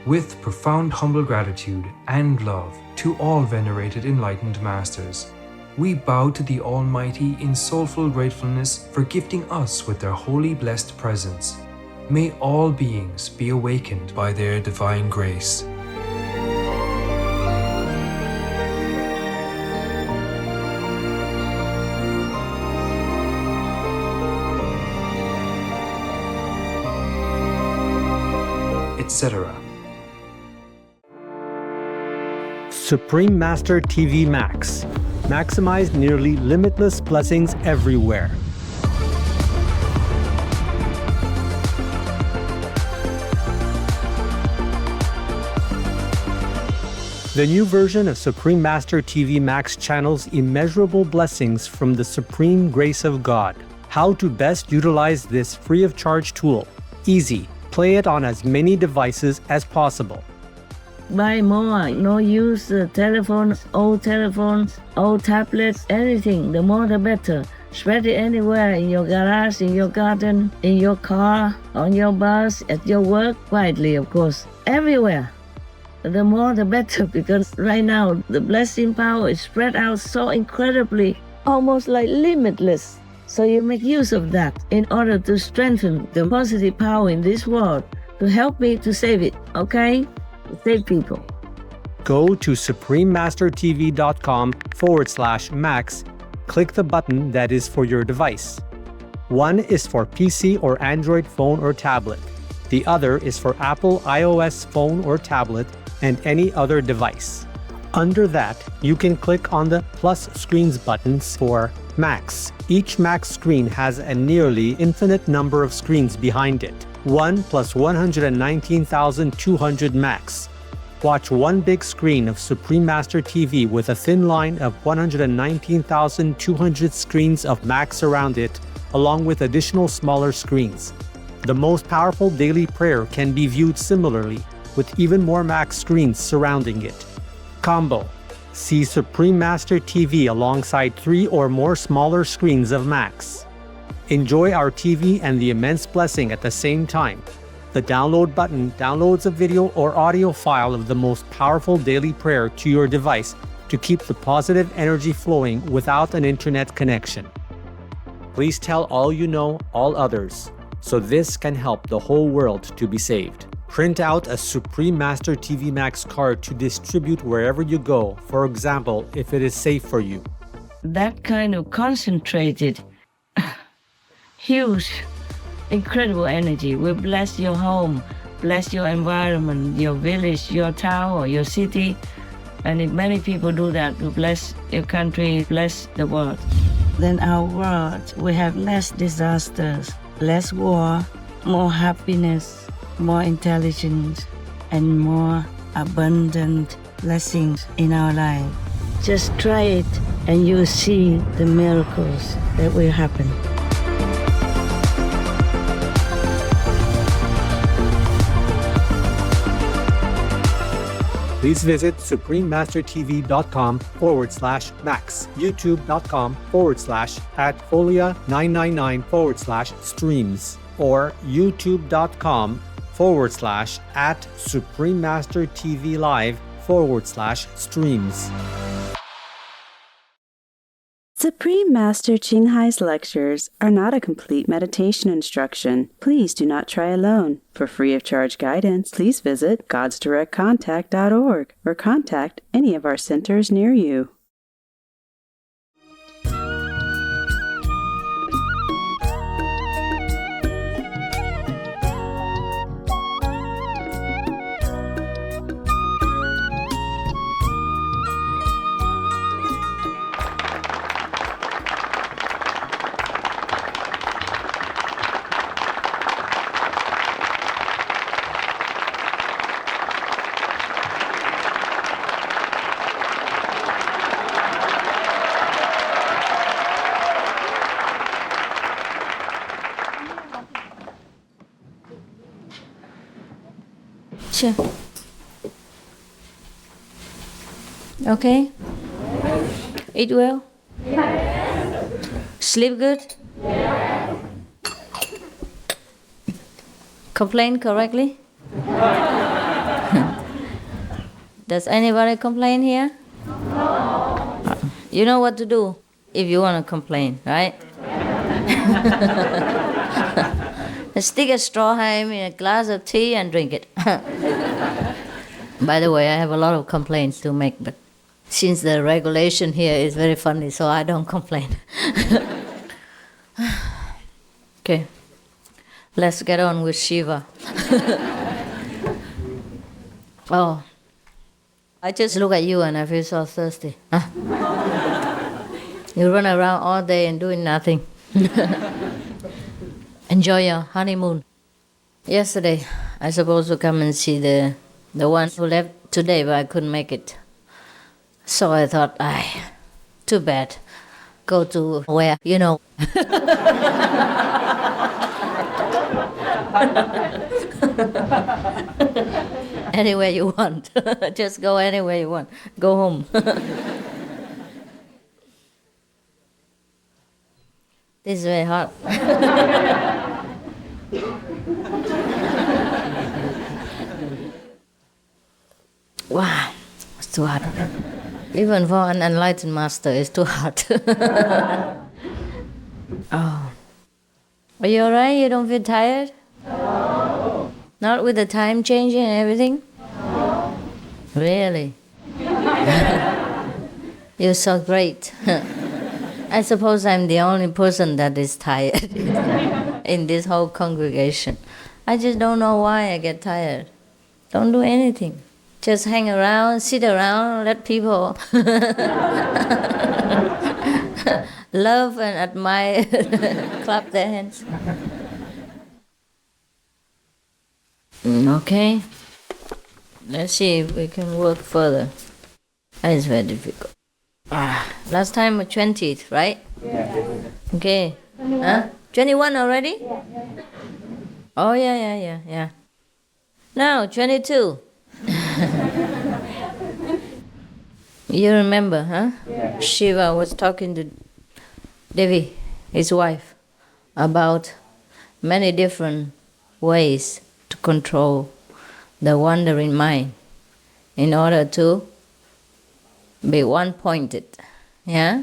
With profound humble gratitude and love to all venerated enlightened masters, we bow to the Almighty in soulful gratefulness for gifting us with their holy blessed presence. May all beings be awakened by their divine grace. Etc. Supreme Master TV Max. Maximize nearly limitless blessings everywhere. The new version of Supreme Master TV Max channels immeasurable blessings from the supreme grace of God. How to best utilize this free of charge tool. Easy. Play it on as many devices as possible. Buy more, no use telephones, old tablets, anything. The more the better. Spread it anywhere, in your garage, in your garden, in your car, on your bus, at your work, quietly of course. Everywhere. The more the better, because right now the blessing power is spread out so incredibly, almost like limitless. So you make use of that in order to strengthen the positive power in this world, to help me to save it, okay? Save people. Go to suprememastertv.com/max. Click the button that is for your device. One is for PC or Android phone or tablet. The other is for Apple iOS phone or tablet and any other device. Under that, you can click on the plus screens buttons for Max. Each Max screen has a nearly infinite number of screens behind it. 1 plus 119,200 Max. Watch one big screen of Supreme Master TV with a thin line of 119,200 screens of Max around it, along with additional smaller screens. The most powerful daily prayer can be viewed similarly, with even more Max screens surrounding it. Combo. See Supreme Master TV alongside 3 or more smaller screens of Max. Enjoy our TV and the immense blessing at the same time. The download button downloads a video or audio file of the most powerful daily prayer to your device to keep the positive energy flowing without an internet connection. Please tell all you know, all others, so this can help the whole world to be saved. Print out a Supreme Master TV Max card to distribute wherever you go, for example, if it is safe for you. That kind of concentrated, huge, incredible energy will bless your home, bless your environment, your village, your town, or your city. And if many people do that, will bless your country, bless the world. Then our world will have less disasters, less war, more happiness, more intelligence, and more abundant blessings in our life. Just try it and you'll see the miracles that will happen. Please visit suprememastertv.com/max, youtube.com/@folia999/streams, or youtube.com/@suprememastertvlive/streams. Supreme Master Ching Hai's lectures are not a complete meditation instruction. Please do not try alone. For free of charge guidance, please visit godsdirectcontact.org or contact any of our centers near you. Sure. Okay? Eat well? Sleep good? Complain correctly? Does anybody complain here? No. You know what to do if you want to complain, right? Stick a straw ham in a glass of tea and drink it. By the way, I have a lot of complaints to make, but since the regulation here is very funny, so I don't complain. Okay, let's get on with Shiva. Oh, I just look at you and I feel so thirsty. Huh? You run around all day and doing nothing. Enjoy your honeymoon. Yesterday, I supposed to come and see the one who left today, but I couldn't make it. So I thought, too bad. Go to where, you know. Anywhere you want. Just go anywhere you want. Go home. This is very hot. Wow, it's too hot. Even for an enlightened master, it's too hot. Oh. Are you alright? You don't feel tired? No. Not with the time changing and everything? No. Really? You're so great. I suppose I'm the only person that is tired in this whole congregation. I just don't know why I get tired. Don't do anything. Just hang around, sit around, let people love and admire, clap their hands. Okay. Let's see if we can work further. That is very difficult. Last time 20th, right? Yeah. Okay. 21 already? Yeah. Oh, yeah. Now, 22. You remember, huh? Yeah. Shiva was talking to Devi, his wife, about many different ways to control the wandering mind in order to be one-pointed,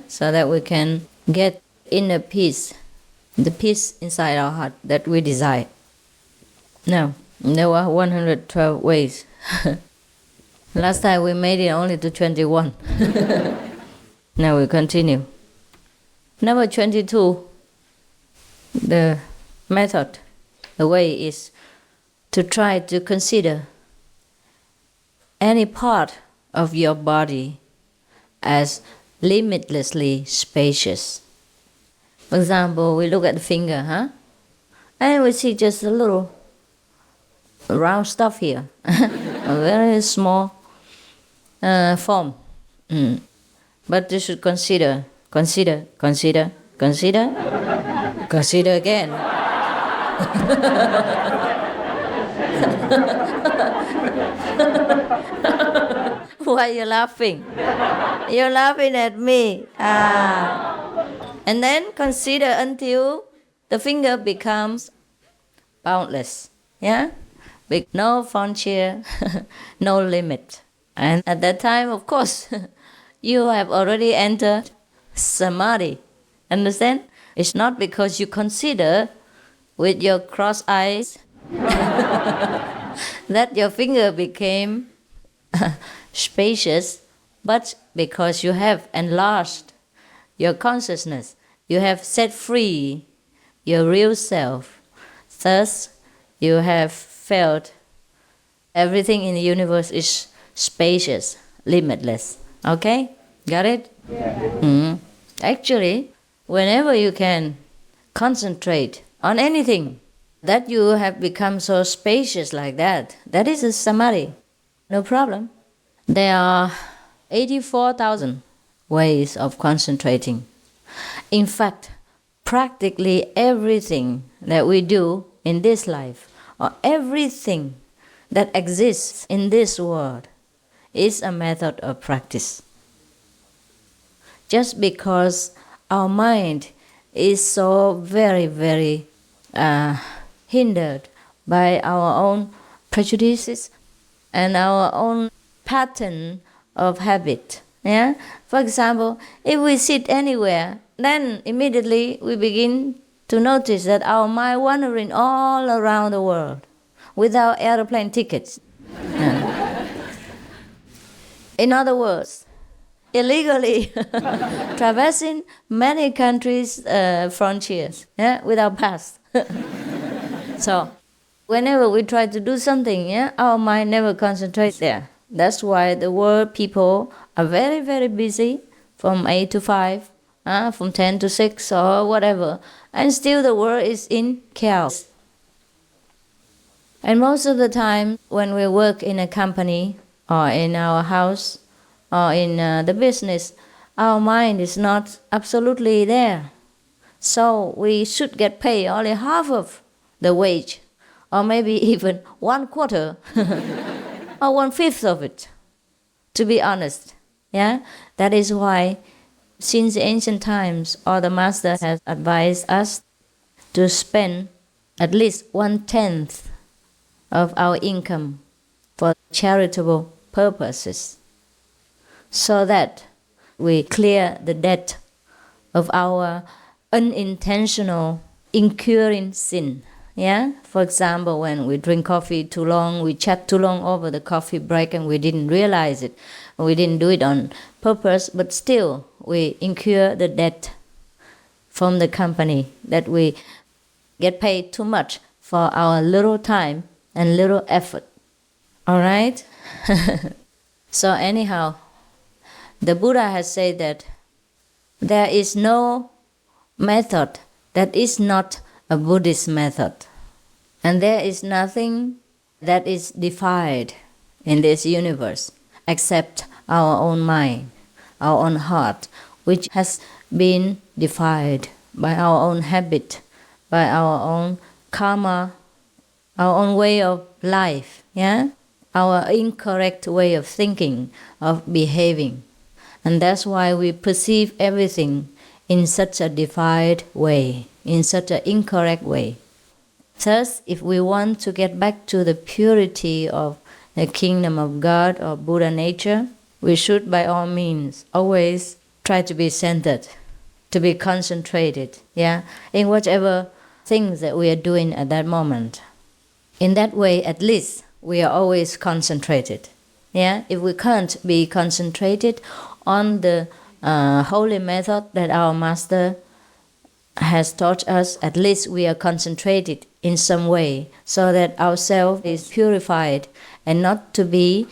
so that we can get inner peace, the peace inside our heart that we desire. Now, there were 112 ways. Last time we made it only to 21. Now we continue. Number 22, the method, the way is to try to consider any part of your body as limitlessly spacious. For example, we look at the finger, and we see just a little round stuff here, a very small form. But you should consider again. Why are you laughing? You're laughing at me. And then consider until the finger becomes boundless. With no frontier, no limit. And at that time, of course, you have already entered samadhi. Understand? It's not because you consider with your crossed eyes that your finger became spacious, but because you have enlarged your consciousness, you have set free your real self. Thus, you have felt everything in the universe is spacious, limitless. Okay? Got it? Yeah. Actually, whenever you can concentrate on anything, that you have become so spacious like that, that is a samadhi. No problem. There are 84,000 ways of concentrating. In fact, practically everything that we do in this life, or everything that exists in this world, is a method of practice. Just because our mind is so very, very hindered by our own prejudices and our own pattern of habit. Yeah? For example, if we sit anywhere, then immediately we begin to notice that our mind wandering all around the world without airplane tickets. Yeah. In other words, illegally traversing many countries' frontiers, yeah, without pass. So, whenever we try to do something, yeah, our mind never concentrates there. That's why the world people are very, very busy from 8 to 5, from 10 to 6 or whatever, and still the world is in chaos. And most of the time when we work in a company or in our house or in the business, our mind is not absolutely there. So we should get paid only half of the wage, or maybe even 1/4 or 1/5 of it, to be honest. Yeah, that is why since ancient times all the Master has advised us to spend at least 1/10 of our income for charitable purposes, so that we clear the debt of our unintentional incurring sin. Yeah? For example, when we drink coffee too long, we chat too long over the coffee break and we didn't realize it. We didn't do it on purpose, but still we incur the debt from the company that we get paid too much for our little time and little effort. All right? So anyhow, the Buddha has said that there is no method that is not a Buddhist method. And there is nothing that is defied in this universe except our own mind, our own heart, which has been defied by our own habit, by our own karma, our own way of life, yeah? Our incorrect way of thinking, of behaving. And that's why we perceive everything in such a defied way, in such an incorrect way. Thus, if we want to get back to the purity of the kingdom of God or Buddha nature, we should by all means always try to be centered, to be concentrated, yeah, in whatever things that we are doing at that moment. In that way, at least, we are always concentrated. Yeah? If we can't be concentrated on the holy method that our Master has taught us, at least we are concentrated in some way so that ourselves is purified and not to be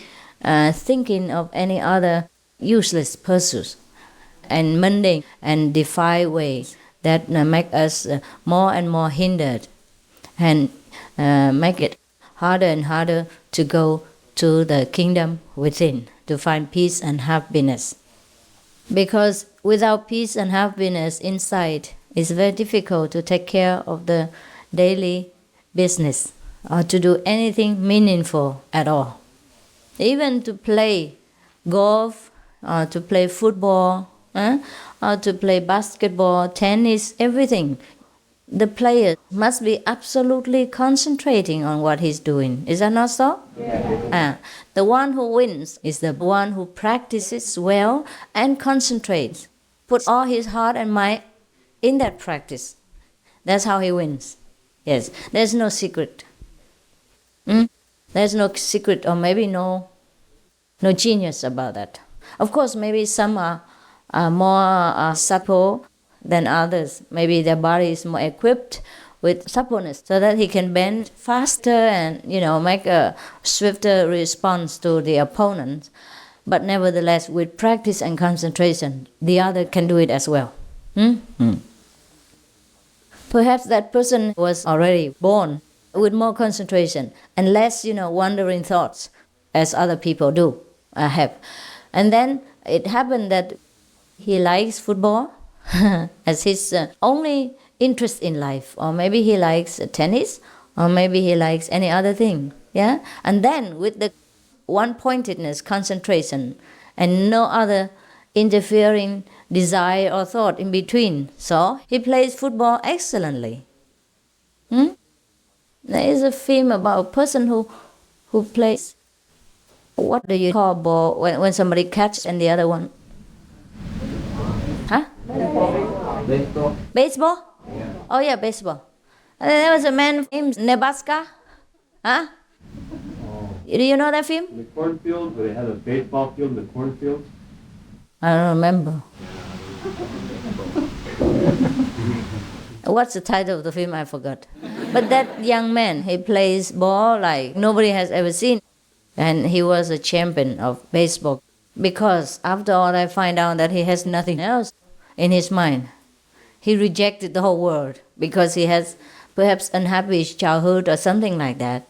thinking of any other useless pursuits and mundane and defiled ways that make us more and more hindered and make it harder and harder to go to the kingdom within, to find peace and happiness. Because without peace and happiness inside, it's very difficult to take care of the daily business or to do anything meaningful at all. Even to play golf or to play football or to play basketball, tennis, everything. The player must be absolutely concentrating on what he's doing. Is that not so? Yeah. The one who wins is the one who practices well and concentrates. Put all his heart and mind in that practice. That's how he wins. Yes, there's no secret. There's no secret or maybe no genius about that. Of course, maybe some are more supple than others. Maybe their body is more equipped with suppleness so that he can bend faster and make a swifter response to the opponent. But nevertheless, with practice and concentration, the other can do it as well. Perhaps that person was already born with more concentration and less, wandering thoughts, as other people do have. And then it happened that he likes football as his only interest in life, or maybe he likes tennis, or maybe he likes any other thing. Yeah, and then with the one-pointedness, concentration, and no other interfering desire or thought in between, so he plays football excellently. There is a film about a person who plays What do you call ball when somebody catches and the other one? Huh? Baseball. Baseball? Yeah. Oh yeah, baseball. And there was a man named Nebraska. Huh? Do you know that film? The cornfield, where they had a baseball field in the cornfield. I don't remember. What's the title of the film? I forgot. But that young man, he plays ball like nobody has ever seen. And he was a champion of baseball. Because after all, I find out that he has nothing else in his mind. He rejected the whole world because he has perhaps unhappy childhood or something like that.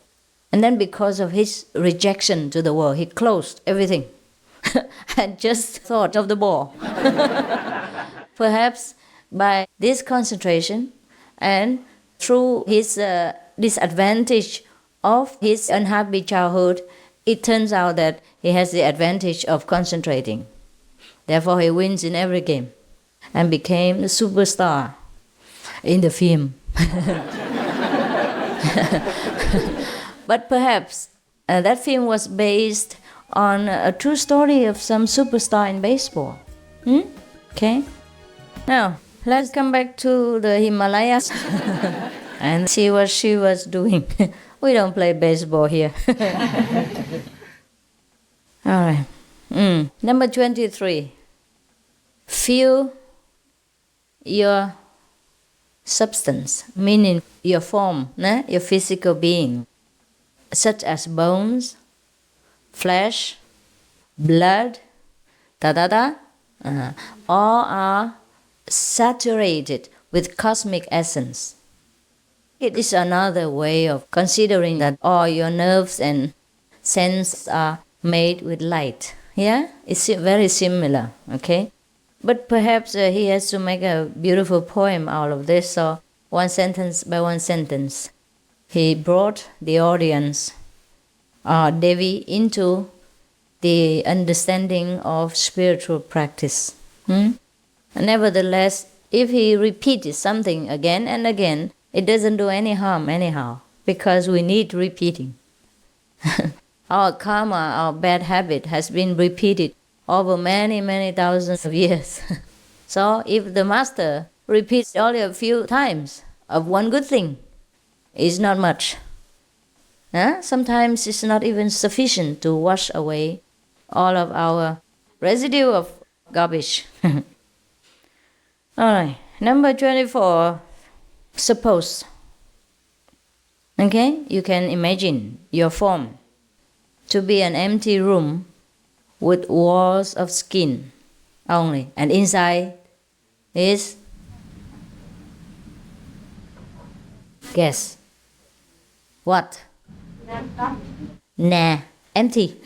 And then because of his rejection to the world, he closed everything and just thought of the ball. Perhaps by this concentration and through his disadvantage of his unhappy childhood, it turns out that he has the advantage of concentrating. Therefore, he wins in every game and became the superstar in the film. But perhaps that film was based on a true story of some superstar in baseball. Okay? Now, let's come back to the Himalayas and see what she was doing. We don't play baseball here. All right. Number 23. Feel your substance, meaning your form, your physical being, such as bones, flesh, blood, all are saturated with cosmic essence. It is another way of considering that all your nerves and senses are made with light. Yeah, it's very similar, okay? But perhaps he has to make a beautiful poem out of this, so one sentence by one sentence. He brought the audience, Devi, into the understanding of spiritual practice. Nevertheless, if he repeated something again and again, it doesn't do any harm anyhow, because we need repeating. Our karma, our bad habit has been repeated over many, many thousands of years. So if the master repeats only a few times of one good thing, it's not much. Sometimes it's not even sufficient to wash away all of our residue of garbage. All right, number 24. Suppose, okay, you can imagine your form to be an empty room with walls of skin only, and inside is, guess, what? Nah, empty.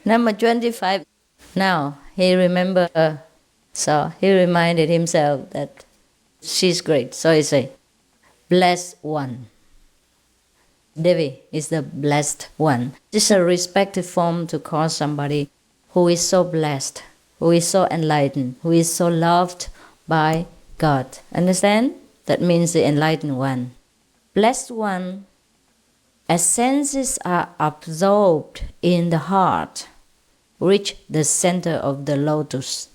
Number 25. Now he remembered her, so he reminded himself that she's great. So he said, blessed one. Devi is the blessed one. This is a respective form to call somebody who is so blessed, who is so enlightened, who is so loved by God. Understand? That means the enlightened one. Blessed one, as senses are absorbed in the heart, reach the center of the lotus.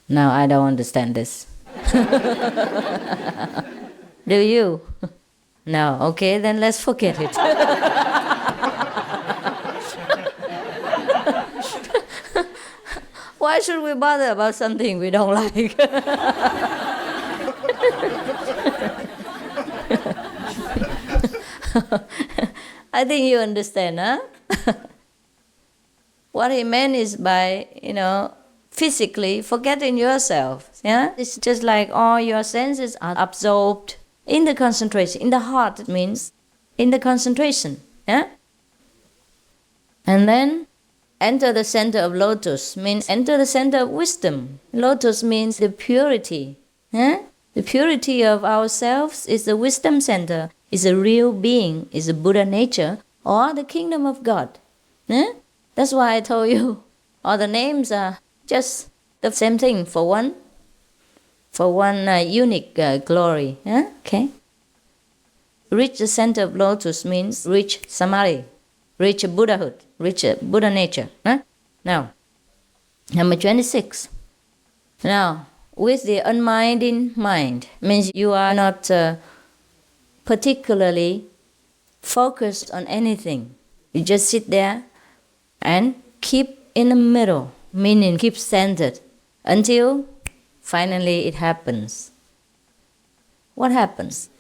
Now I don't understand this. Do you? No, okay, then let's forget it. Why should we bother about something we don't like? I think you understand, huh? What he meant is by, physically forgetting yourself. Yeah? It's just like all your senses are absorbed in the concentration. In the heart, it means in the concentration. Yeah? And then enter the center of lotus, means enter the center of wisdom. Lotus means the purity. Yeah? The purity of ourselves is the wisdom center, is a real being, is a Buddha nature, or the kingdom of God. Yeah? That's why I told you all the names are just the same thing for one. for one unique glory. Okay. Reach the center of lotus means reach samadhi, reach Buddhahood, reach Buddha nature. Now, number 26. Now, with the unminding mind, means you are not particularly focused on anything. You just sit there and keep in the middle, meaning keep centered, until finally it happens. What happens?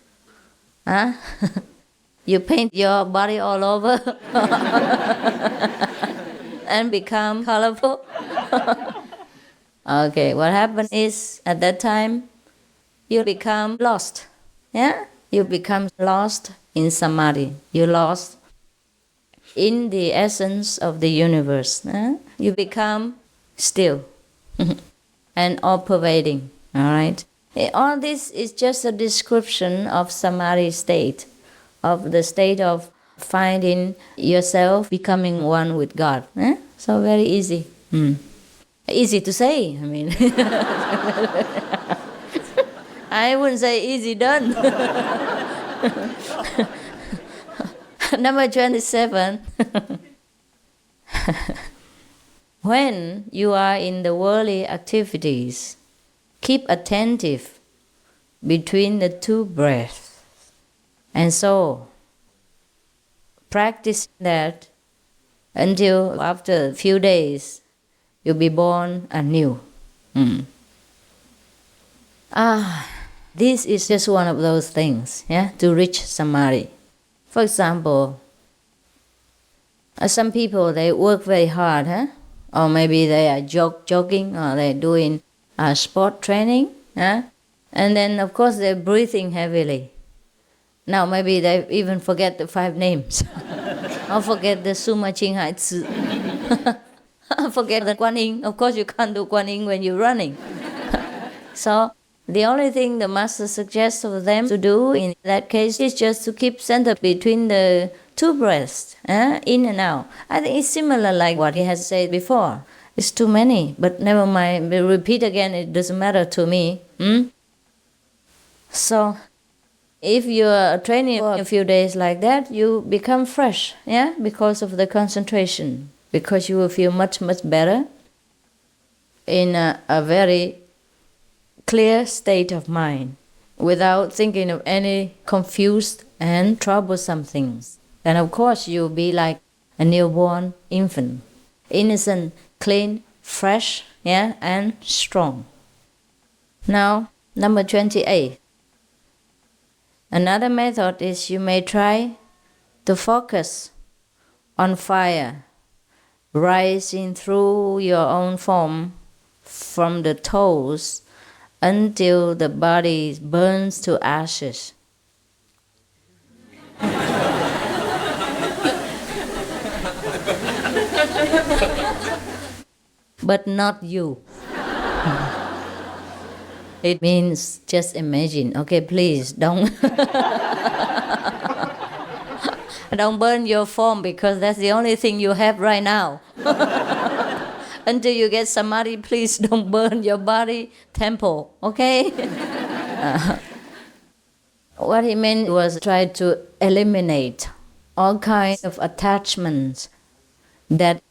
You paint your body all over and become colorful. Okay, what happens is at that time you become lost. Yeah? You become lost in samadhi. You lost in the essence of the universe. You become still and all-pervading. All right? All this is just a description of samadhi state, of the state of finding yourself becoming one with God. So very easy. Easy to say, I mean. I wouldn't say easy done. Number 27. When you are in the worldly activities, keep attentive between the two breaths. And so, practice that until after a few days, you'll be born anew. This is just one of those things, to reach samadhi. For example, some people, they work very hard, or maybe they are jogging, or they're doing sport training, and then of course they're breathing heavily. Now maybe they even forget the 5 names, or forget the Suma Ching Hai Tzu, forget the Quan Yin. Of course you can't do Quan Yin when you're running. So the only thing the Master suggests for them to do in that case is just to keep centered between the 2 breaths, in and out. I think it's similar like what he has said before. It's too many, but never mind. We'll repeat again, it doesn't matter to me. So, if you are training for a few days like that, you become fresh, because of the concentration. Because you will feel much, much better in a very clear state of mind, without thinking of any confused and troublesome things. And of course, you'll be like a newborn infant, innocent, clean, fresh, and strong. Now, number 28. Another method is you may try to focus on fire rising through your own form from the toes until the body burns to ashes. But not you. It means just imagine. Okay, please don't don't burn your form, because that's the only thing you have right now. Until you get samadhi, please don't burn your body temple. Okay? What he meant was try to eliminate all kinds of attachments that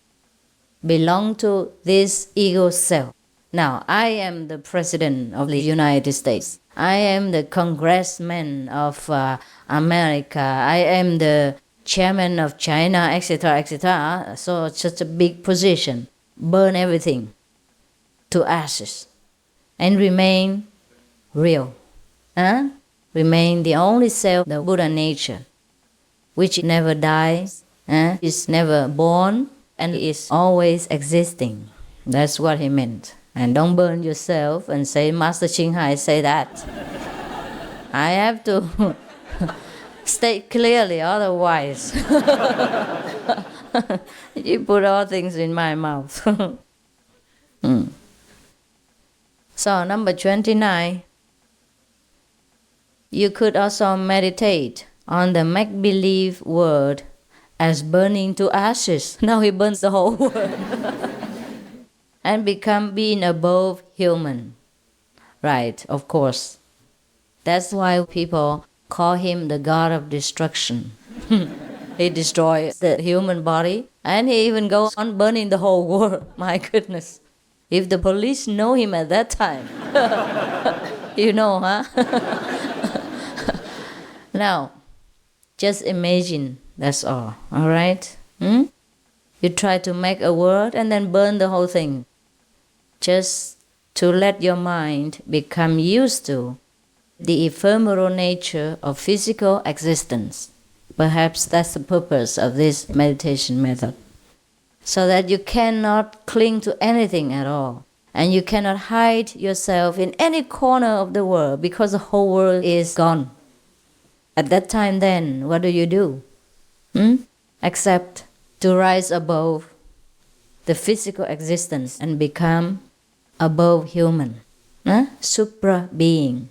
belong to this ego self. Now, I am the President of the United States. I am the Congressman of America. I am the Chairman of China, etc., etc. So it's such a big position. Burn everything to ashes and remain real. Remain the only self, the Buddha nature, which never dies, is never born, and is always existing. That's what he meant. And don't burn yourself and say, Master Ching Hai say that. I have to state clearly, otherwise you put all things in my mouth. So number 29, you could also meditate on the make-believe world as burning to ashes. Now he burns the whole world. And become being above human, Right, of course. That's why people call him the god of destruction. He destroys the human body and he even goes on burning the whole world. My goodness. If the police know him at that time, you know, huh? Now, just imagine, that's all right? You try to make a word and then burn the whole thing. Just to let your mind become used to the ephemeral nature of physical existence. Perhaps that's the purpose of this meditation method. So that you cannot cling to anything at all. And you cannot hide yourself in any corner of the world because the whole world is gone. At that time then, what do? Except to rise above the physical existence and become above human, supra being.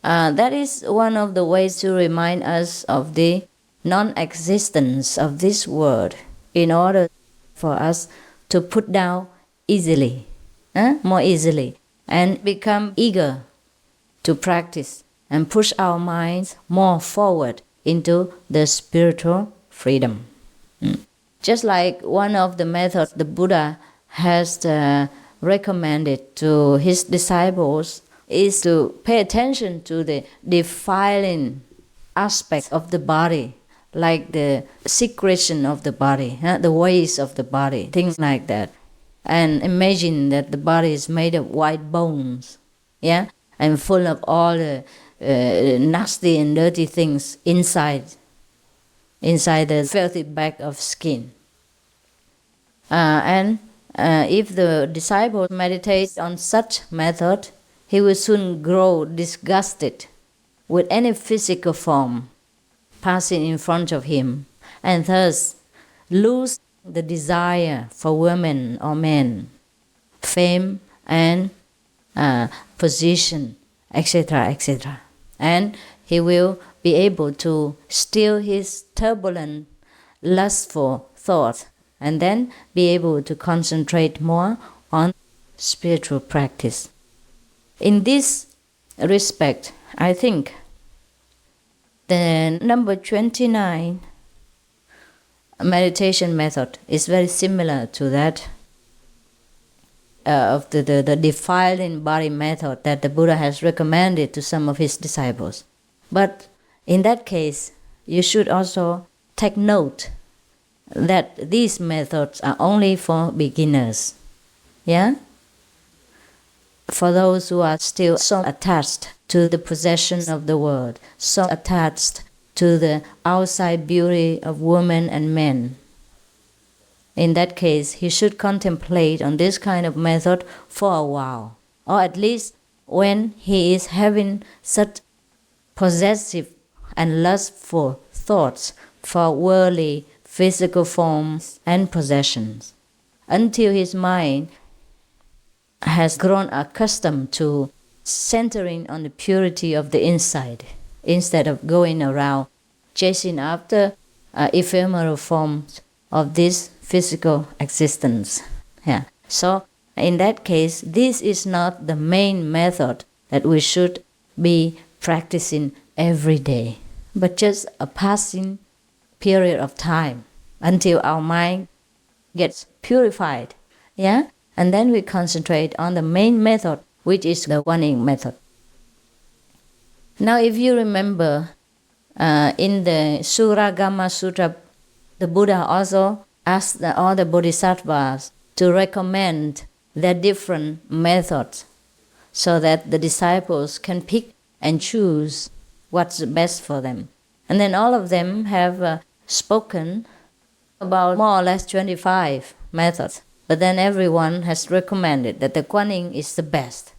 That is one of the ways to remind us of the non-existence of this world in order for us to put down easily, more easily, and become eager to practice and push our minds more forward into the spiritual freedom. Just like one of the methods the Buddha has recommended to his disciples is to pay attention to the defiling aspect of the body, like the secretion of the body, the waste of the body, things like that. And imagine that the body is made of white bones, and full of all the nasty and dirty things inside the filthy bag of skin. And if the disciple meditates on such method, he will soon grow disgusted with any physical form passing in front of him, and thus lose the desire for women or men, fame and position, etc., etc. And he will be able to still his turbulent, lustful thoughts and then be able to concentrate more on spiritual practice. In this respect, I think the number 29 meditation method is very similar to that of the defiling body method that the Buddha has recommended to some of his disciples. But in that case, you should also take note that these methods are only for beginners. For those who are still so attached to the possession of the world, so attached to the outside beauty of women and men. In that case, he should contemplate on this kind of method for a while, or at least when he is having such possessive and lustful thoughts for worldly physical forms and possessions, until his mind has grown accustomed to centering on the purity of the inside, instead of going around chasing after ephemeral forms of this physical existence. So in that case, this is not the main method that we should be practicing every day, but just a passing period of time until our mind gets purified. And then we concentrate on the main method, which is the Quan method. Now, if you remember, in the Suragama Sutra, the Buddha also asked all the bodhisattvas to recommend their different methods so that the disciples can pick and choose what's best for them. And then all of them have spoken about more or less 25 methods. But then everyone has recommended that the Quan is the best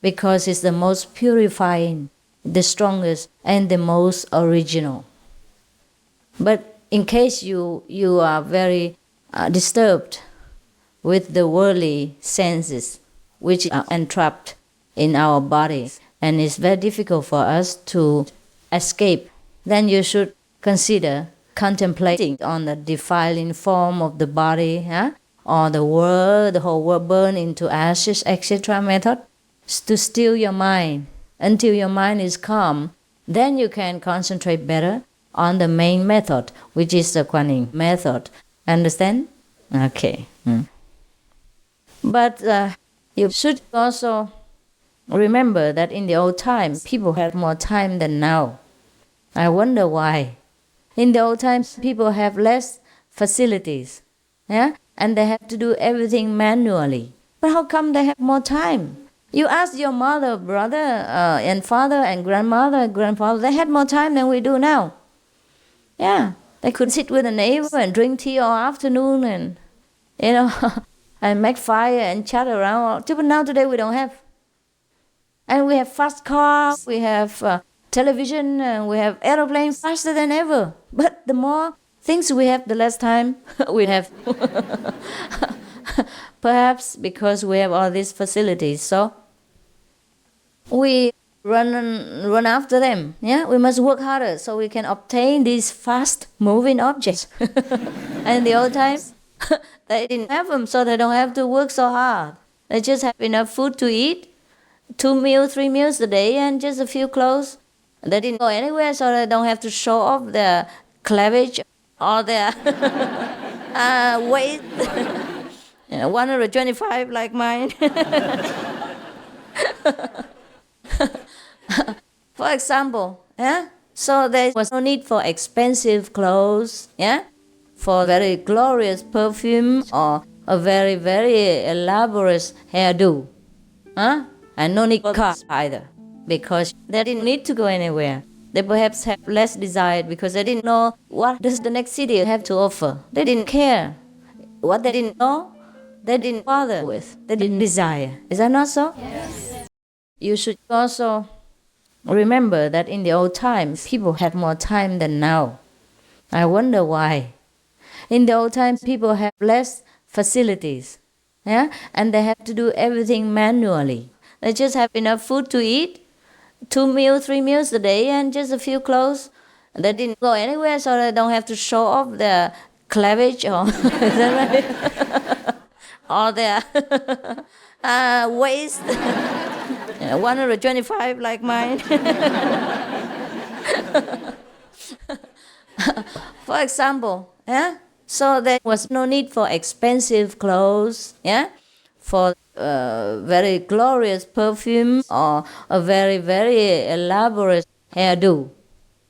because it's the most purifying, the strongest, and the most original. But in case you are very disturbed with the worldly senses which are entrapped in our body, and it's very difficult for us to escape, then you should consider contemplating on the defiling form of the body, or the world, the whole world burn into ashes, etc. method, to still your mind until your mind is calm. Then you can concentrate better on the main method, which is the Quan method. Understand? Okay. But you should also remember that in the old time, people had more time than now. I wonder why. In the old times, people have less facilities, yeah, and they have to do everything manually. But how come they have more time? You ask your mother, brother, and father, and grandmother, and grandfather, they had more time than we do now. Yeah, they could sit with a neighbor and drink tea all afternoon and, and make fire and chat around. But now today we don't have. And we have fast cars, we have television, and we have aeroplanes faster than ever. But the more things we have, the less time we have. Perhaps because we have all these facilities. So we run after them. Yeah, we must work harder so we can obtain these fast-moving objects. And in the old times, they didn't have them, so they don't have to work so hard. They just have enough food to eat, 2 meals, 3 meals a day, and just a few clothes. They didn't go anywhere, so they don't have to show off their cleavage or their weight. 125 like mine. For example, yeah? So there was no need for expensive clothes, yeah? For very glorious perfume or a very, very elaborate hairdo. Huh? And no need cars either, because they didn't need to go anywhere. They perhaps have less desire because they didn't know what does the next city have to offer. They didn't care. What they didn't know, they didn't bother with. They didn't desire. Is that not so? Yes. You should also remember that in the old times, people had more time than now. I wonder why. In the old times, people have less facilities, yeah, and they have to do everything manually. They just have enough food to eat, 2 meals, 3 meals a day, and just a few clothes. They didn't go anywhere, so they don't have to show off their cleavage or or their waist. 125 like mine. For example, yeah. So there was no need for expensive clothes, yeah, for very glorious perfume or a very, very elaborate hairdo,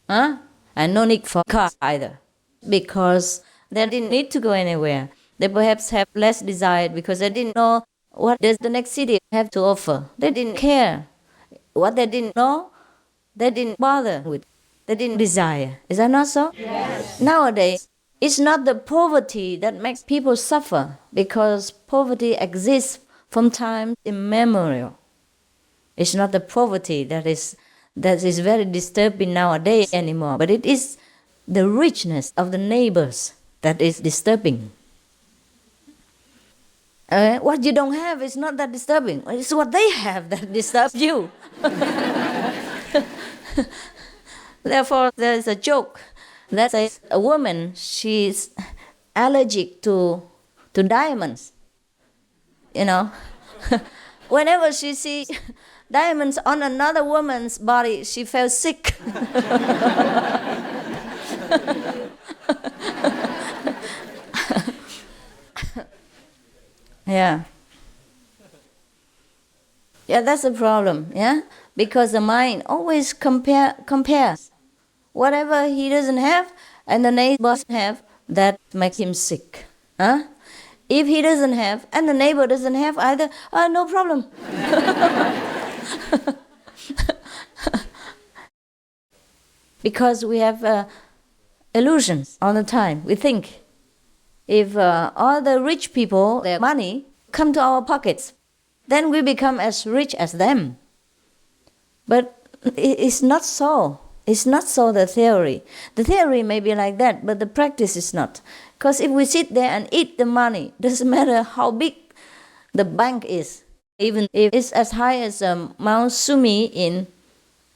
huh? And no need for cars either, because they didn't need to go anywhere. They perhaps have less desire because they didn't know what does the next city have to offer. They didn't care. What they didn't know, they didn't bother with. They didn't desire. Is that not so? Yes. Nowadays, it's not the poverty that makes people suffer, because poverty exists from time immemorial. It's not the poverty that is very disturbing nowadays anymore, but it is the richness of the neighbors that is disturbing. What you don't have is not that disturbing. It's what they have that disturbs you. Therefore, there is a joke that says a woman, she's allergic to diamonds. Whenever she sees diamonds on another woman's body, she feels sick. Yeah. Yeah, that's the problem, yeah? Because the mind always compares. Whatever he doesn't have and the neighbors have, that makes him sick. Huh? If he doesn't have and the neighbor doesn't have either, no problem. Because we have illusions all the time. We think if all the rich people, their money, come to our pockets, then we become as rich as them. But it's not so. It's not so, the theory. The theory may be like that, but the practice is not. Because if we sit there and eat the money, doesn't matter how big the bank is, even if it's as high as Mount Sumi in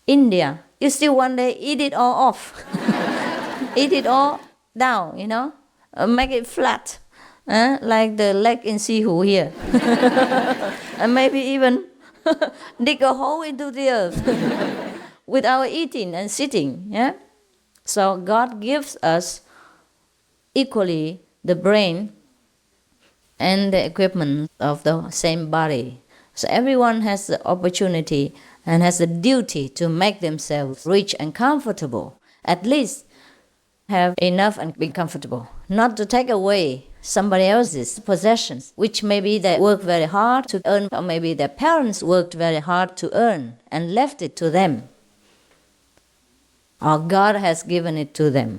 India, you still one day eat it all off. Eat it all down, make it flat. like the leg in Sihu here. And maybe even dig a hole into the earth with our eating and sitting. Yeah? So God gives us equally the brain and the equipment of the same body. So everyone has the opportunity and has the duty to make themselves rich and comfortable. At least have enough and be comfortable. Not to take away somebody else's possessions, which maybe they worked very hard to earn, or maybe their parents worked very hard to earn and left it to them. Or God has given it to them.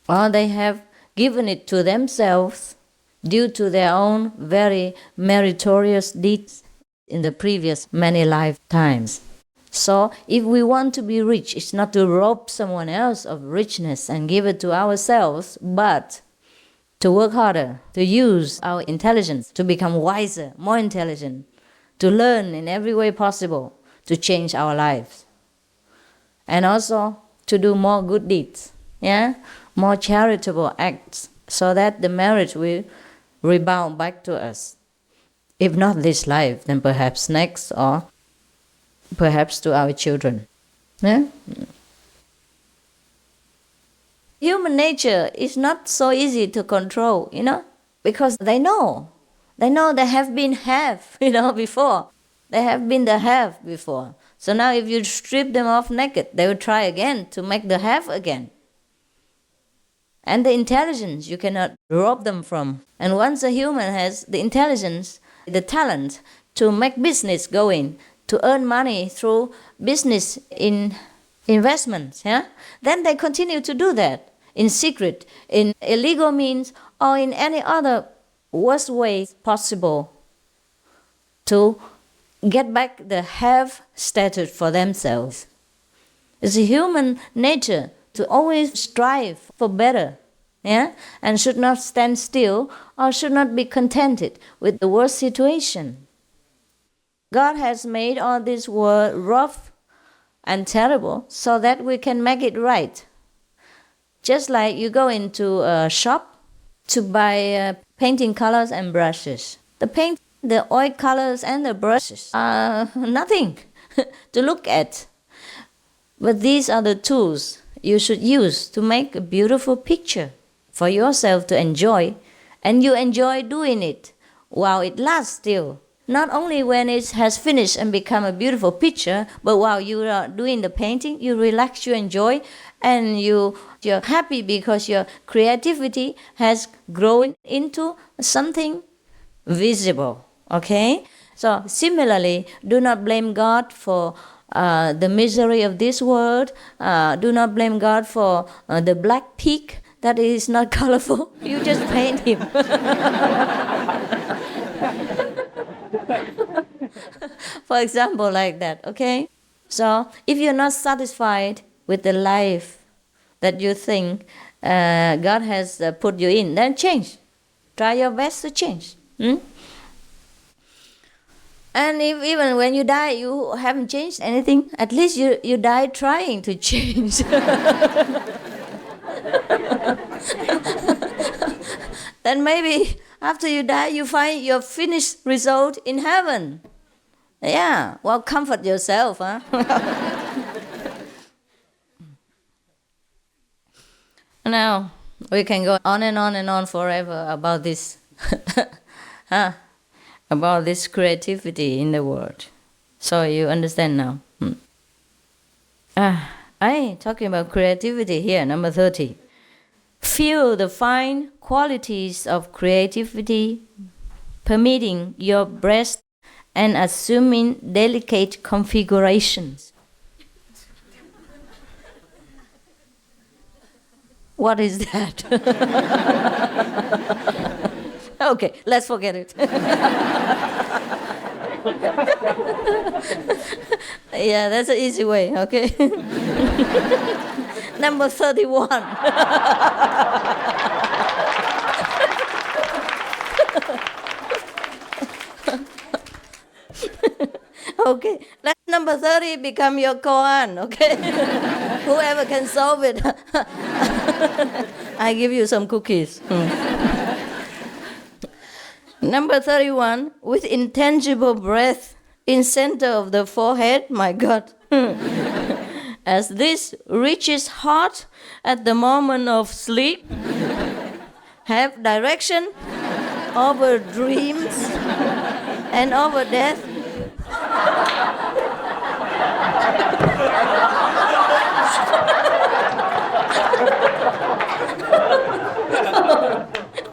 Or they have given it to themselves due to their own very meritorious deeds in the previous many lifetimes. So if we want to be rich, it's not to rob someone else of richness and give it to ourselves, but to work harder, to use our intelligence, to become wiser, more intelligent, to learn in every way possible to change our lives. And also to do more good deeds, more charitable acts, so that the merit will rebound back to us. If not this life, then perhaps next, or perhaps to our children. Yeah? Human nature is not so easy to control, because they know. They know they have been half, before. They have been the half before. So now if you strip them off naked, they will try again to make the half again. And the intelligence you cannot rob them from. And once a human has the intelligence, the talent to make business going, to earn money through business in investments, then they continue to do that in secret, in illegal means, or in any other worst way possible to get back the have status for themselves. It's a human nature to always strive for better, and should not stand still or should not be contented with the worst situation. God has made all this world rough and terrible so that we can make it right. Just like you go into a shop to buy painting colors and brushes. The paint, the oil colors and the brushes are nothing to look at. But these are the tools you should use to make a beautiful picture for yourself to enjoy, and you enjoy doing it while it lasts still. Not only when it has finished and become a beautiful picture, but while you are doing the painting, you relax, you enjoy, and you're happy because your creativity has grown into something visible. Okay? So similarly, do not blame God for the misery of this world. Do not blame God for the black pig that is not colorful. You just paint him. For example, like that, okay? So if you're not satisfied with the life that you think God has put you in, then change. Try your best to change. And if even when you die, you haven't changed anything, at least you die trying to change. Then maybe after you die, you find your finished result in heaven. Yeah, well, comfort yourself, huh? Now, we can go on and on and on forever about this, about this creativity in the world. So you understand now. I talking about creativity here, number 30. Feel the fine qualities of creativity permeating your breast and assuming delicate configurations. What is that? Okay, let's forget it. Yeah, that's an easy way, okay? Number 31. Okay, let number 30 become your Quan, okay? Whoever can solve it. I give you some cookies. Number 31, with intangible breath in center of the forehead, my God. As this reaches heart at the moment of sleep, have direction over dreams and over death.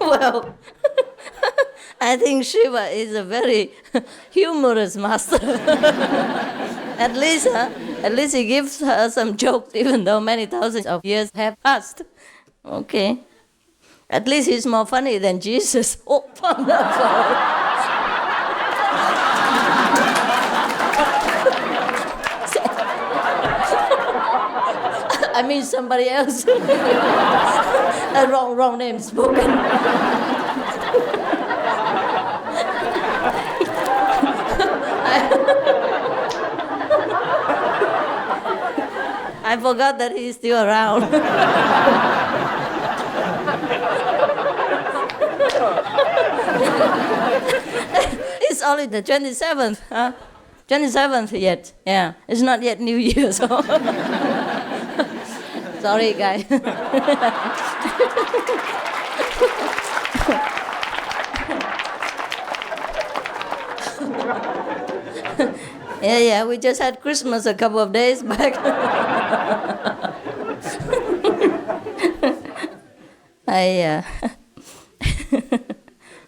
Well, I think Shiva is a very humorous master. At least he gives her some jokes, even though many thousands of years have passed. Okay. At least he's more funny than Jesus. Oh, I mean somebody else. Wrong name spoken. I forgot that he's still around. It's only the 27th, huh? 27th yet, yeah. It's not yet New Year, so... Sorry, guys. Yeah, we just had Christmas a couple of days back.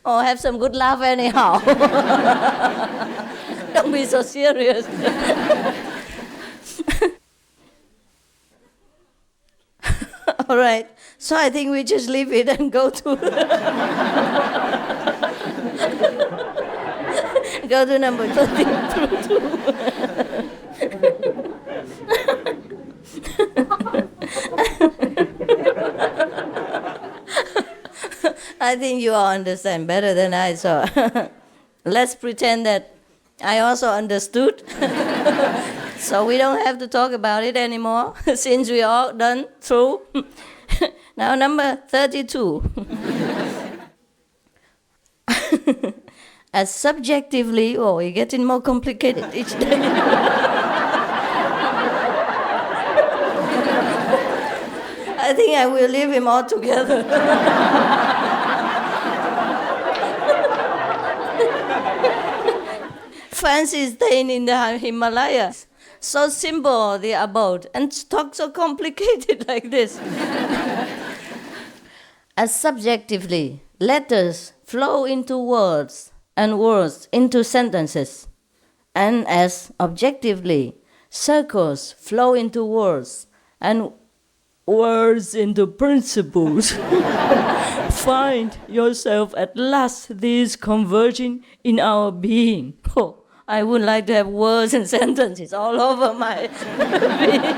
Oh, have some good laugh anyhow. Don't be so serious. All right, so I think we just leave it and go to go to number 32. I think you all understand better than I, so let's pretend that I also understood. So we don't have to talk about it anymore, since we all done through. Now number 32. As subjectively, we're getting more complicated each day. I think I will leave him all together. Fancy staying in the Himalayas. So simple the abode, and talk so complicated like this. As subjectively, letters flow into words, and words into sentences. And as objectively, circles flow into words, and words into principles. Find yourself at last these converging in our being. Oh, I would like to have words and sentences all over my being.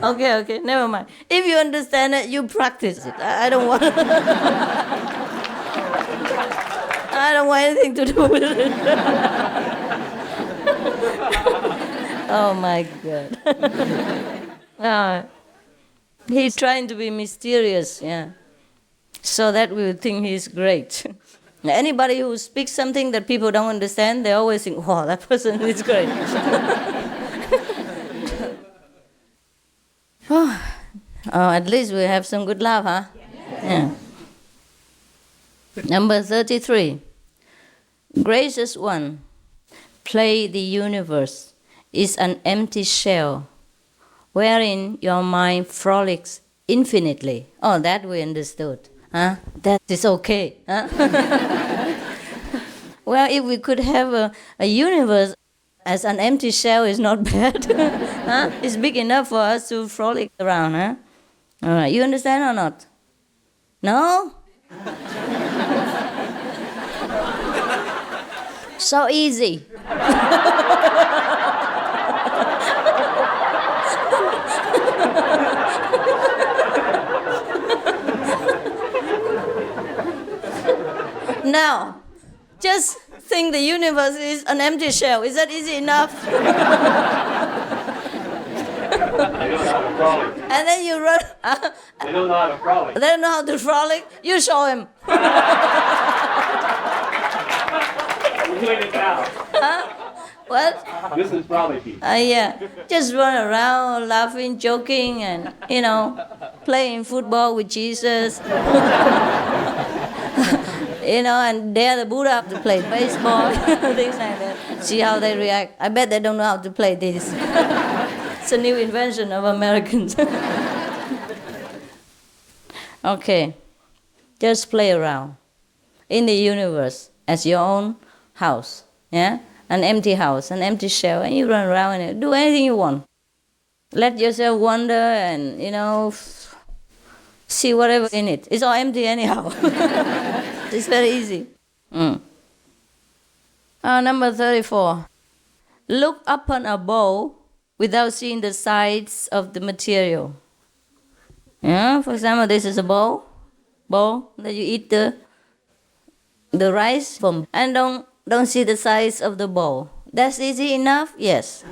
Okay, never mind. If you understand it, you practice it. I don't want I don't want anything to do with it. Oh my God. He's trying to be mysterious, yeah. So that we would think he's great. Anybody who speaks something that people don't understand, they always think, wow, that person is great. Oh, at least we have some good laugh, huh? Yeah. Number 33. Gracious One, play the universe is an empty shell wherein your mind frolics infinitely. Oh, that we understood. Huh? That is okay. Huh? Well, if we could have a universe as an empty shell is not bad. Huh? It's big enough for us to frolic around. Huh? All right, you understand or not? No? So easy. Now, just think the universe is an empty shell. Is that easy enough? They don't know how to frolic. And then you run. They don't know how to frolic. They don't know how to frolic. You show him. We're doing it now. What? This is frolicky. Yeah. Just run around, laughing, joking, and, playing football with Jesus. And dare the Buddha to play baseball, things like that. See how they react. I bet they don't know how to play this. It's a new invention of Americans. Okay. Just play around in the universe as your own house. Yeah? An empty house, an empty shell, and you run around and do anything you want. Let yourself wander and, see whatever in it. It's all empty anyhow. It's very easy. Number 34. Look upon a bowl without seeing the sides of the material. Yeah, for example, this is a bowl that you eat the rice from, and don't see the size of the bowl. That's easy enough? Yes.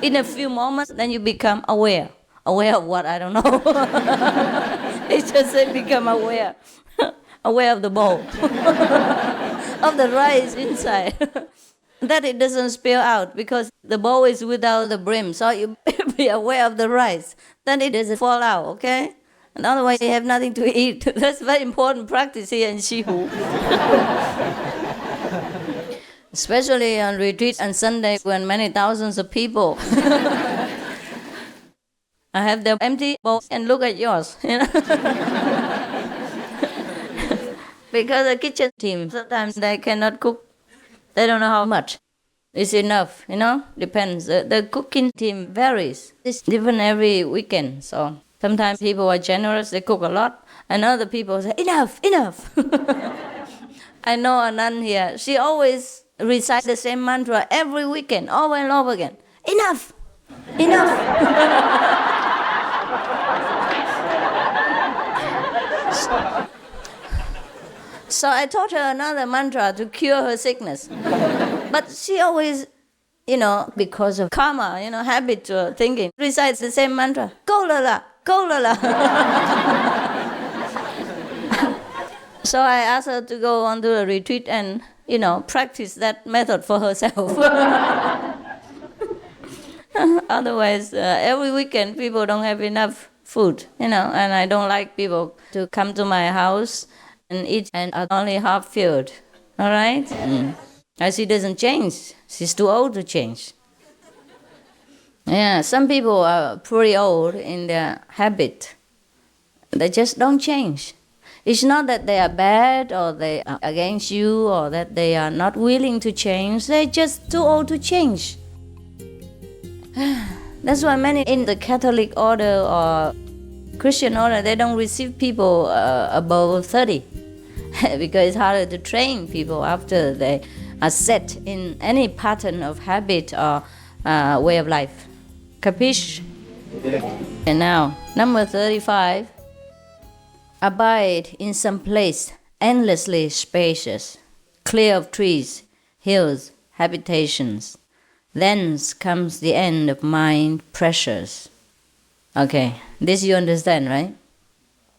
In a few moments, then you become aware. Aware of what? I don't know. It's just say become aware. Aware of the bowl. Of the rice inside. That it doesn't spill out because the bowl is without the brim. So you be aware of the rice. Then it doesn't fall out, okay? And otherwise you have nothing to eat. That's very important practice here in Shihu. Especially on retreat on Sunday when many thousands of people I have the empty bowl and look at yours. Because the kitchen team, sometimes they cannot cook. They don't know how much is enough, depends. The cooking team varies. It's different every weekend. So sometimes people are generous, they cook a lot, and other people say, enough. I know a nun here, she always recites the same mantra every weekend, over and over again. Enough. So I taught her another mantra to cure her sickness. But she always, because of karma, habit thinking, recites the same mantra. Go la. So I asked her to go on to a retreat and, practice that method for herself. Otherwise, every weekend people don't have enough food, and I don't like people to come to my house and eat and are only half filled. All right? As she doesn't change. She's too old to change. Yeah, some people are pretty old in their habit. They just don't change. It's not that they are bad or they are against you or that they are not willing to change. They're just too old to change. That's why many in the Catholic order or Christian order, they don't receive people above 30 because it's harder to train people after they are set in any pattern of habit or way of life. Capiche? And now, number 35. Abide in some place endlessly spacious, clear of trees, hills, habitations. Thence comes the end of mind pressures. Okay, this you understand, right?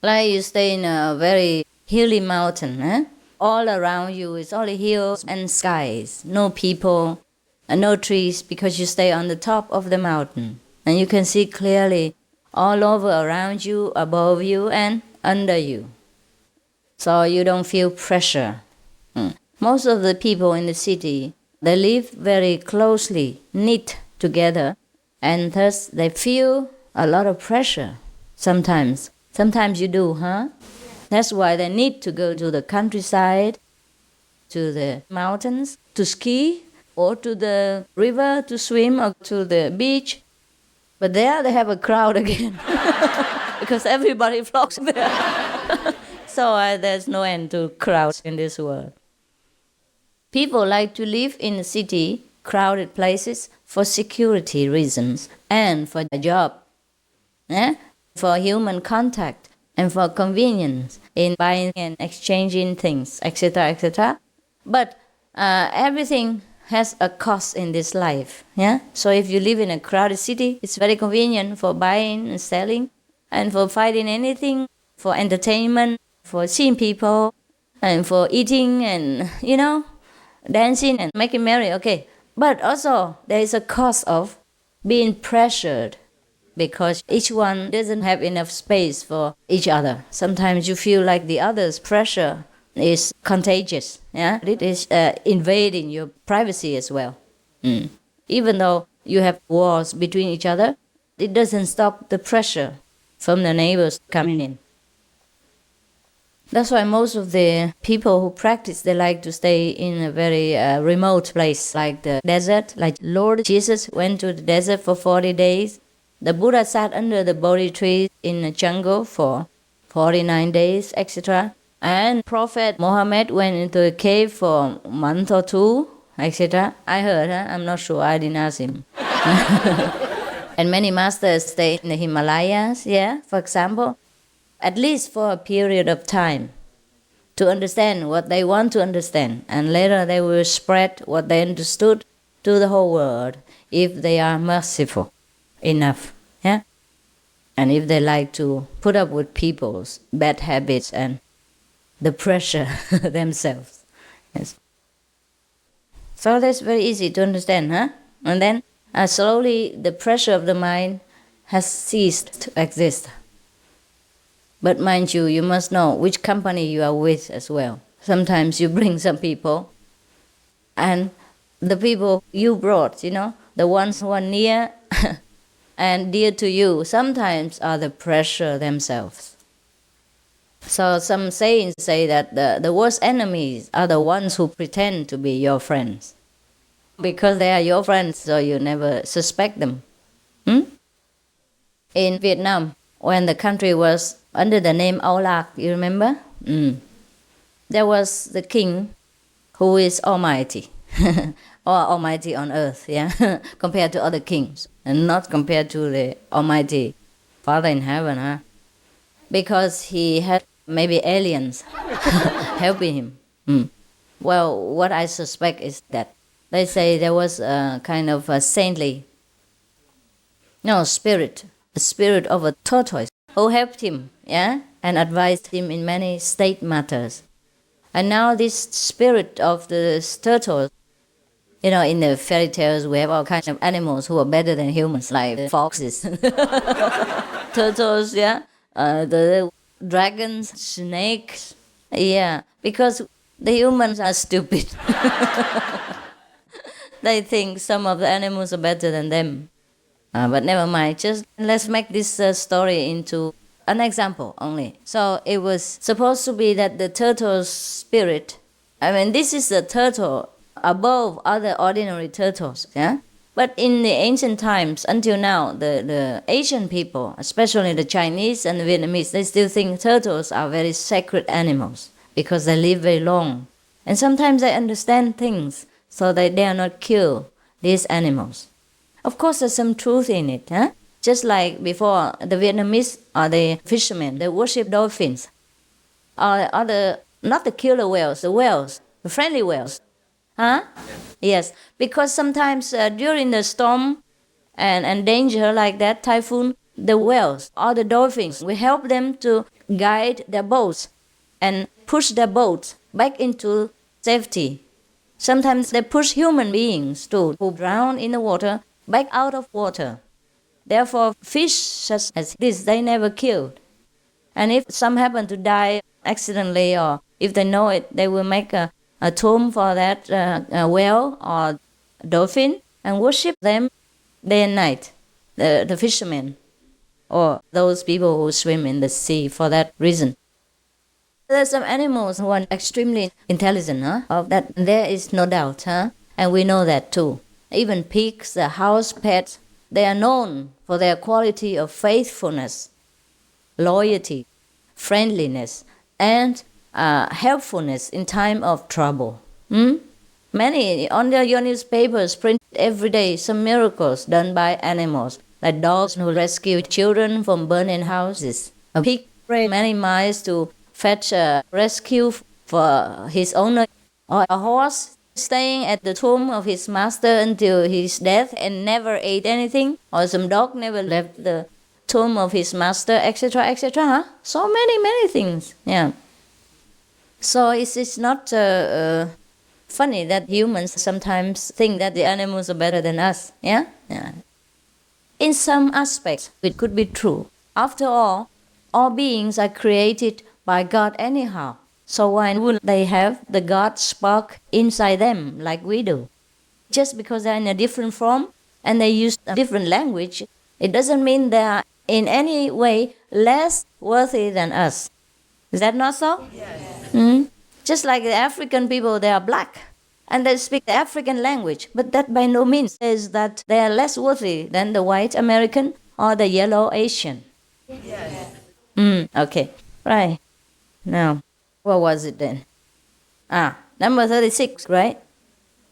Like you stay in a very hilly mountain, all around you is only hills and skies, no people and no trees because you stay on the top of the mountain. And you can see clearly all over around you, above you and under you. So you don't feel pressure. Most of the people in the city, they live very closely, knit together, and thus they feel a lot of pressure sometimes. Sometimes you do, huh? That's why they need to go to the countryside, to the mountains, to ski, or to the river to swim, or to the beach. But there they have a crowd again, because everybody flocks there. So there's no end to crowds in this world. People like to live in a city, crowded places, for security reasons and for a job, for human contact and for convenience in buying and exchanging things, etc., etc. But everything has a cost in this life. Yeah. So if you live in a crowded city, it's very convenient for buying and selling, and for finding anything, for entertainment, for seeing people, and for eating and dancing and making merry. Okay. But also there is a cost of being pressured, because each one doesn't have enough space for each other. Sometimes you feel like the other's pressure is contagious. Yeah, it is invading your privacy as well. Even though you have walls between each other, it doesn't stop the pressure from the neighbors coming in. That's why most of the people who practice, they like to stay in a very remote place, like the desert. Like Lord Jesus went to the desert for 40 days. The Buddha sat under the Bodhi tree in the jungle for 49 days, etc. And Prophet Muhammad went into a cave for a month or two, etc. I heard, I'm not sure, I didn't ask him. And many masters stay in the Himalayas, yeah, for example, at least for a period of time, to understand what they want to understand. And later they will spread what they understood to the whole world, if they are merciful enough. Yeah? And if they like to put up with people's bad habits and the pressure themselves. Yes. So that's very easy to understand, huh? And then slowly the pressure of the mind has ceased to exist. But mind you, you must know which company you are with as well. Sometimes you bring some people, and the people you brought, the ones who are near and dear to you, sometimes are the pressure themselves. So some sayings say that the worst enemies are the ones who pretend to be your friends. Because they are your friends, so you never suspect them. In Vietnam, when the country was under the name Âu Lạc, you remember? There was the king who is almighty, or almighty on earth, yeah, compared to other kings, and not compared to the almighty Father in heaven, huh? Because he had maybe aliens helping him. Well, what I suspect is that they say there was a kind of a saintly spirit, a spirit of a tortoise who helped him, yeah, and advised him in many state matters. And now this spirit of the turtle, in the fairy tales we have all kinds of animals who are better than humans, like foxes, turtles, yeah, the dragons, snakes, yeah, because the humans are stupid. They think some of the animals are better than them. But never mind, just let's make this story into an example only. So it was supposed to be that the turtle's spirit, this is the turtle above other ordinary turtles, yeah? But in the ancient times, until now, the Asian people, especially the Chinese and the Vietnamese, they still think turtles are very sacred animals because they live very long. And sometimes they understand things, so they dare not kill these animals. Of course, there's some truth in it. Huh? Just like before, the Vietnamese are the fishermen, they worship dolphins. Not the killer whales, the friendly whales. Huh? Yes, because sometimes during the storm and danger like that, typhoon, the whales or the dolphins, we help them to guide their boats and push their boats back into safety. Sometimes they push human beings too, who drown in the water, back out of water. Therefore, fish such as this, they never killed. And if some happen to die accidentally, or if they know it, they will make a tomb for that whale or dolphin and worship them day and night, the fishermen, or those people who swim in the sea for that reason. There are some animals who are extremely intelligent, of that there is no doubt, and we know that too. Even pigs, the house pets, they are known for their quality of faithfulness, loyalty, friendliness, and helpfulness in time of trouble. Many on your newspapers print every day some miracles done by animals, like dogs who rescue children from burning houses. A pig ran many miles to fetch a rescue for his owner, or a horse staying at the tomb of his master until his death and never ate anything, or some dog never left the tomb of his master, etc., etc. Huh? So many things. Yeah. So it's not funny that humans sometimes think that the animals are better than us. Yeah. Yeah. In some aspects, it could be true. After all beings are created by God anyhow. So why wouldn't they have the God spark inside them like we do? Just because they're in a different form and they use a different language, it doesn't mean they are in any way less worthy than us. Is that not so? Yes. Just like the African people, they are black and they speak the African language, but that by no means says that they are less worthy than the white American or the yellow Asian. Yes. Okay, right. Now, what was it then? Number 36, right?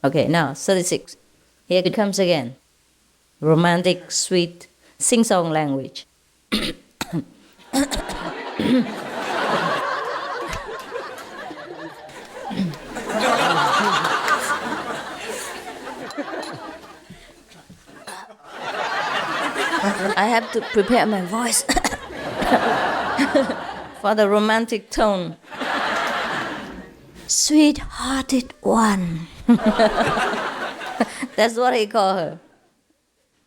Okay, now 36. Here it comes again. Romantic, sweet, sing-song language. I have to prepare my voice for the romantic tone. Sweet-hearted one. That's what he called her.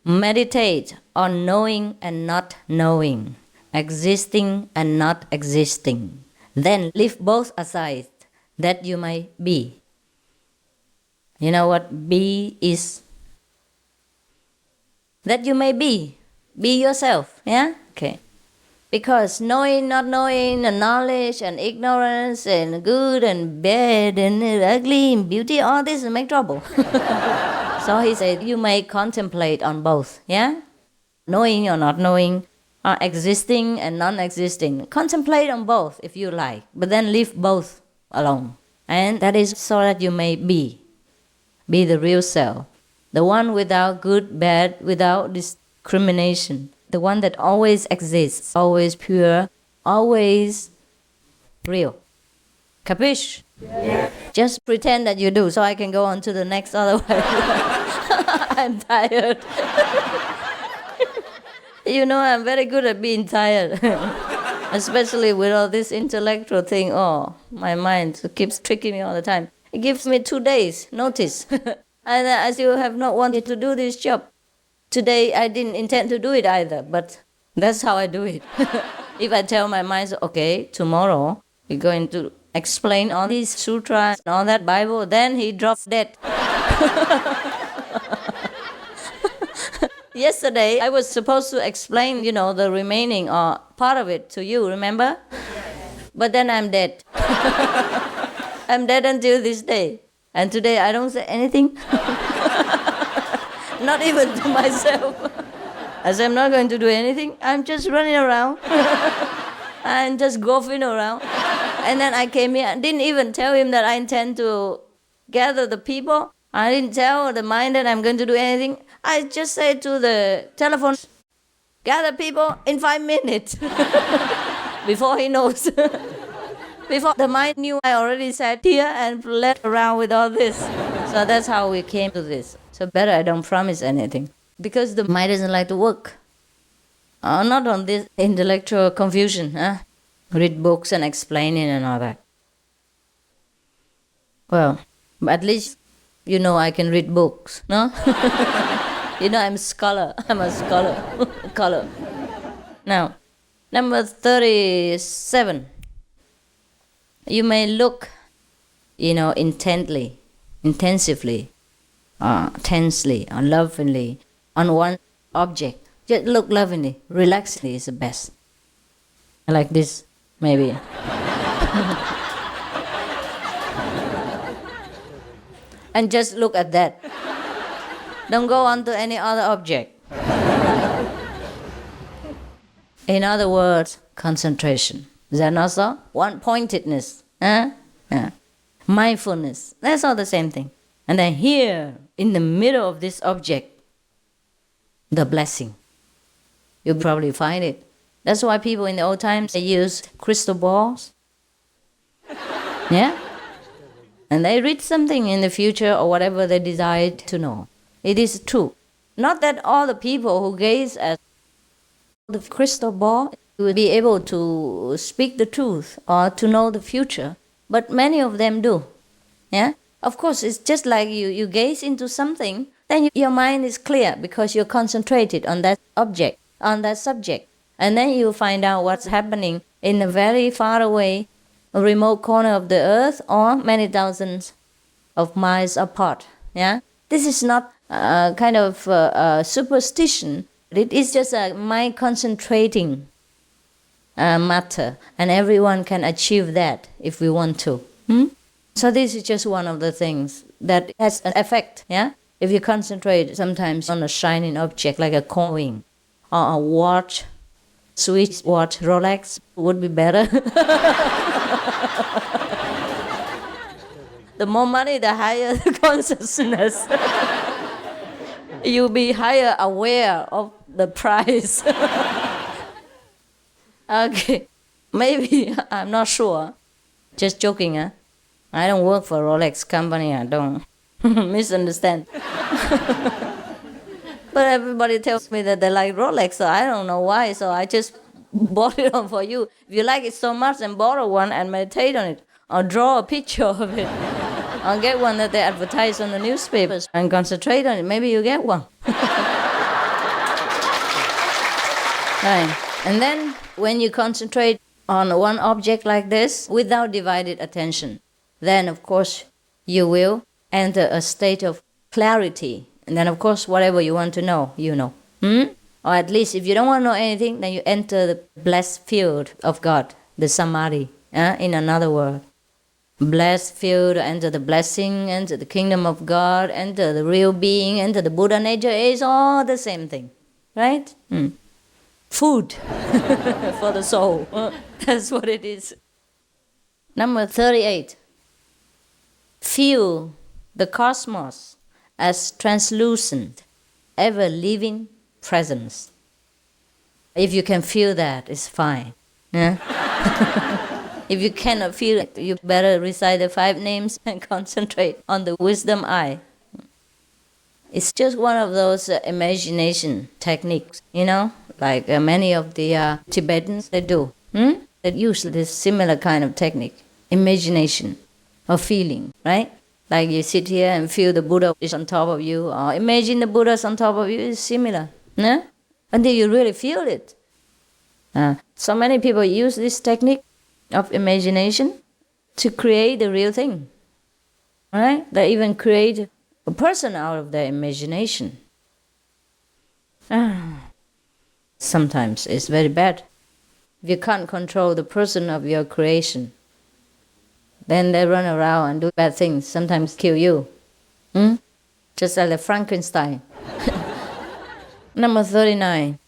Meditate on knowing and not knowing, existing and not existing. Then leave both aside, that you may be. You know what be is? That you may be. Be yourself, yeah? Okay. Because knowing, not knowing, and knowledge and ignorance and good and bad and ugly and beauty, all this will make trouble. So he said, you may contemplate on both, yeah? Knowing or not knowing, existing and non-existing. Contemplate on both if you like, but then leave both alone. And that is so that you may be the real self. The one without good, bad, without discrimination. The one that always exists, always pure, always real. Capiche? Yeah. Just pretend that you do so I can go on to the next, otherwise I'm tired. You know, I'm very good at being tired. Especially with all this intellectual thing. Oh, my mind keeps tricking me all the time. It gives me 2 days notice. And I still have not wanted to do this job. Today I didn't intend to do it either, but that's how I do it. If I tell my mind, okay, tomorrow you're going to explain all these sutras and all that Bible, then he drops dead. Yesterday I was supposed to explain, the remaining or part of it to you, remember? But then I'm dead. I'm dead until this day. And today I don't say anything. Not even to myself. As I'm not going to do anything, I'm just running around. I'm just golfing around. And then I came here and didn't even tell him that I intend to gather the people. I didn't tell the mind that I'm going to do anything. I just said to the telephone, gather people in 5 minutes. Before he knows. Before the mind knew, I already sat here and led around with all this. So that's how we came to this. So better I don't promise anything. Because the mind doesn't like to work. Not on this intellectual confusion. Read books and explaining and all that. Well, at least I can read books, no? I'm a scholar. I'm a scholar. Now, number 37. You may look, intently, intensively, tensely, or lovingly on one object. Just look lovingly, relaxedly is the best. Like this, maybe. And just look at that. Don't go on to any other object. In other words, concentration. Is that not so? One-pointedness. Yeah. Mindfulness. That's all the same thing. And then here, in the middle of this object, the blessing. You'll probably find it. That's why people in the old times, they used crystal balls. Yeah? And they read something in the future or whatever they desire to know. It is true. Not that all the people who gaze at the crystal ball will be able to speak the truth or to know the future, but many of them do. Yeah? Of course, it's just like you gaze into something, then your mind is clear because you're concentrated on that object, on that subject. And then you find out what's happening in a very far away, a remote corner of the earth or many thousands of miles apart. Yeah? This is not kind of superstition. It is just a mind concentrating matter, and everyone can achieve that if we want to. So this is just one of the things that has an effect. Yeah, if you concentrate sometimes on a shining object like a coin or a watch, Swiss watch, Rolex would be better. The more money, the higher the consciousness. You'll be higher aware of the price. Okay, maybe, I'm not sure. Just joking, huh? I don't work for Rolex company, I don't misunderstand. But everybody tells me that they like Rolex, so I don't know why, so I just bought it on for you. If you like it so much, then borrow one and meditate on it, or draw a picture of it, or get one that they advertise on the newspapers and concentrate on it. Maybe you get one. Right. And then when you concentrate on one object like this without divided attention, then of course you will enter a state of clarity. And then of course whatever you want to know, you know. Or at least if you don't want to know anything, then you enter the blessed field of God, the samadhi, in another word. Blessed field, enter the blessing, enter the kingdom of God, enter the real being, enter the Buddha nature, is all the same thing. Right? Food for the soul. That's what it is. Number 38. Feel the cosmos as translucent, ever-living presence. If you can feel that, it's fine. Yeah? If you cannot feel it, you better recite the 5 names and concentrate on the wisdom eye. It's just one of those imagination techniques, you know, like many of the Tibetans, they do. They use this similar kind of technique, imagination or feeling, right? Like you sit here and feel the Buddha is on top of you, or imagine the Buddha is on top of you, it's similar. Yeah? Until you really feel it. So many people use this technique of imagination to create the real thing. Right? They even create a person out of their imagination. Sometimes it's very bad. If you can't control the person of your creation, then they run around and do bad things, sometimes kill you. Just like the Frankenstein. Number 39.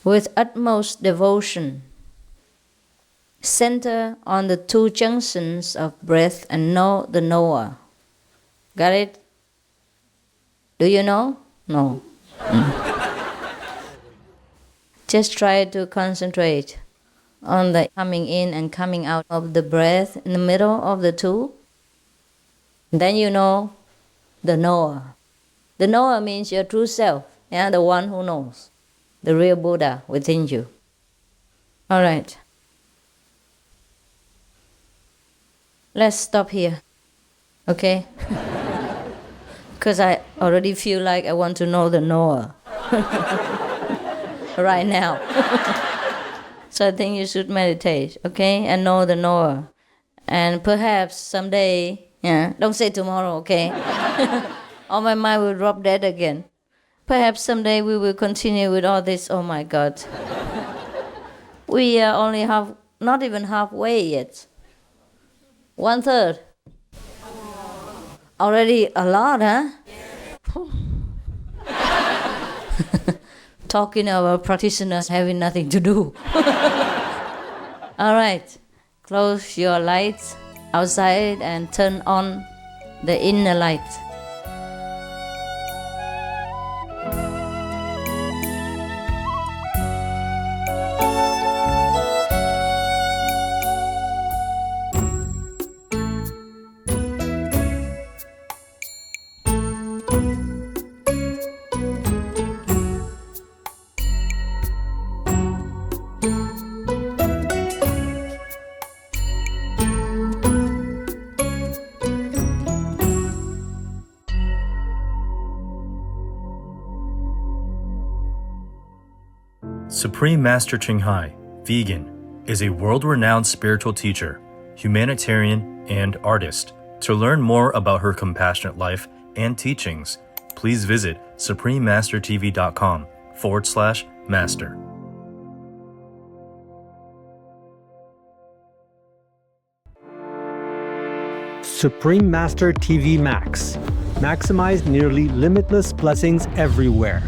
With utmost devotion, center on the 2 junctions of breath and know the knower. Got it? Do you know? No. Just try to concentrate on the coming in and coming out of the breath in the middle of the 2. Then you know the knower. The knower means your true self, the one who knows, the real Buddha within you. All right. Let's stop here, okay? Because I already feel like I want to know the knower right now. So I think you should meditate, okay? And know the knower. And perhaps someday, don't say tomorrow, okay? Or my mind will drop dead again. Perhaps someday we will continue with all this. Oh my God. We are only not even halfway yet. 1/3. Already a lot, huh? Talking about practitioners having nothing to do. All right. Close your lights outside and turn on the inner light. Supreme Master Ching Hai, vegan, is a world-renowned spiritual teacher, humanitarian, and artist. To learn more about her compassionate life and teachings, please visit suprememastertv.com/master. Supreme Master TV Max. Maximize nearly limitless blessings everywhere.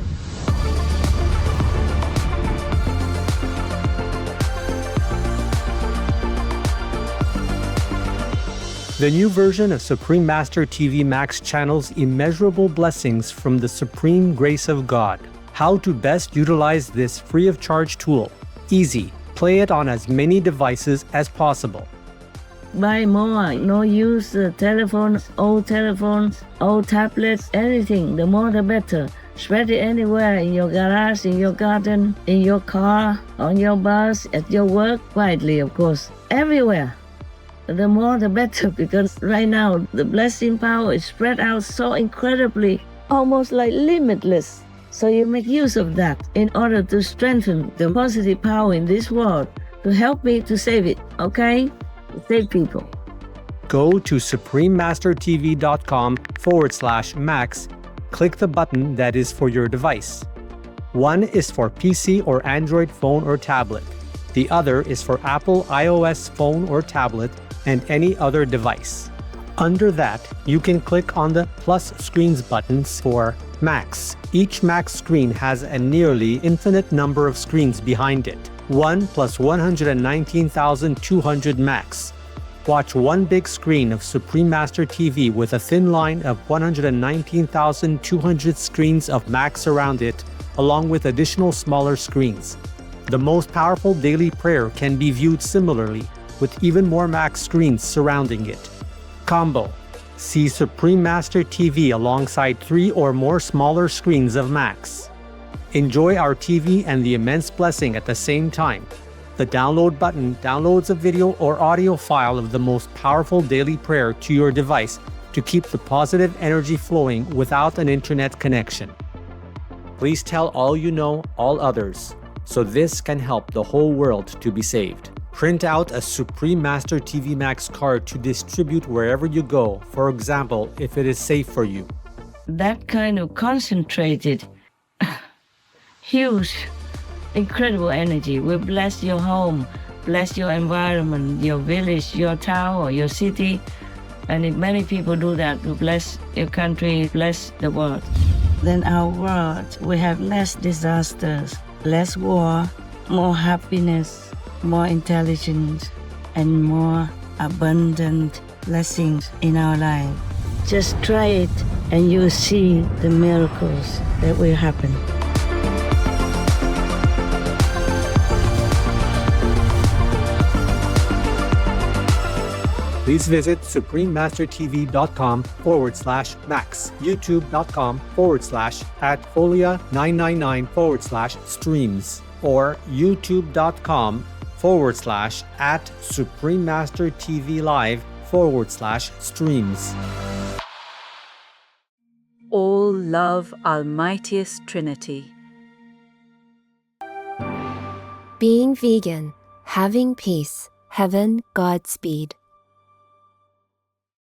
The new version of Supreme Master TV Max channels immeasurable blessings from the supreme grace of God. How to best utilize this free of charge tool. Easy. Play it on as many devices as possible. Buy more, no use telephone, old tablets, anything. The more the better. Spread it anywhere, in your garage, in your garden, in your car, on your bus, at your work, quietly of course, everywhere. The more the better, because right now the blessing power is spread out so incredibly, almost like limitless. So you make use of that in order to strengthen the positive power in this world, to help me to save it, okay? Save people. Go to suprememastertv.com/max. Click the button that is for your device. One is for PC or Android phone or tablet. The other is for Apple iOS phone or tablet and any other device. Under that, you can click on the plus screens buttons for Max. Each Max screen has a nearly infinite number of screens behind it. 1 plus 119,200 Max. Watch one big screen of Supreme Master TV with a thin line of 119,200 screens of Max around it, along with additional smaller screens. The most powerful daily prayer can be viewed similarly, with even more Max screens surrounding it. Combo. See Supreme Master TV alongside 3 or more smaller screens of Max. Enjoy our TV and the immense blessing at the same time. The download button downloads a video or audio file of the most powerful daily prayer to your device to keep the positive energy flowing without an internet connection. Please tell all you know, all others, so this can help the whole world to be saved. Print out a Supreme Master TV Max card to distribute wherever you go, for example, if it is safe for you. That kind of concentrated, huge, incredible energy will bless your home, bless your environment, your village, your town, or your city. And if many people do that, will bless your country, bless the world. Then our world will have less disasters, less war, more happiness, more intelligence, and more abundant blessings in our life. Just try it and you'll see the miracles that will happen. Please visit suprememastertv.com/max, youtube.com/@folia999/streams, or youtube.com/@suprememastertvlive/streams. All love, Almightiest Trinity. Being vegan, having peace, heaven, Godspeed.